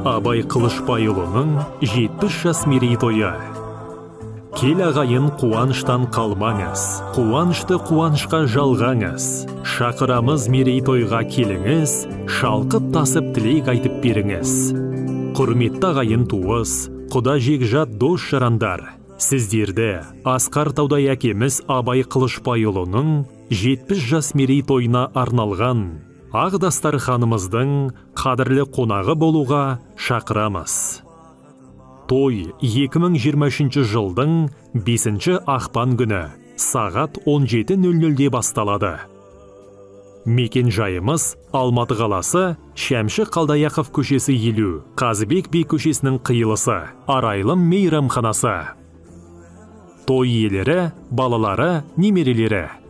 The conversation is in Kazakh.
Абай Қылышбайұлының 70 жас мерейтойы. Кел ағайын, қуаныштан қалмаңыз, қуанышты қуанышқа жалғаңыз. Шақырамыз мерейтойға келіңіз, шалқып тасып тілек айтып беріңіз. Құрметті ағайын туыс, құда жекжат дос жарандар, сіздерді Асқар Таудай әкеміз Абай Қылышбайұлының 70 жас мерейтойына арналған Ақ дастарханымыздың қадірлі қонағы болуға шақырамыз. Той 2023 жылдың 5 ақпан күні сағат 17:00-де басталады. Мекен жайымыз Алматы қаласы, Шәмші Қалдаяқов көшесі 50, Қазыбек би көшесінің қиылысы, Арайлым мейрамханасы. Той иелері, балалары, немерелері.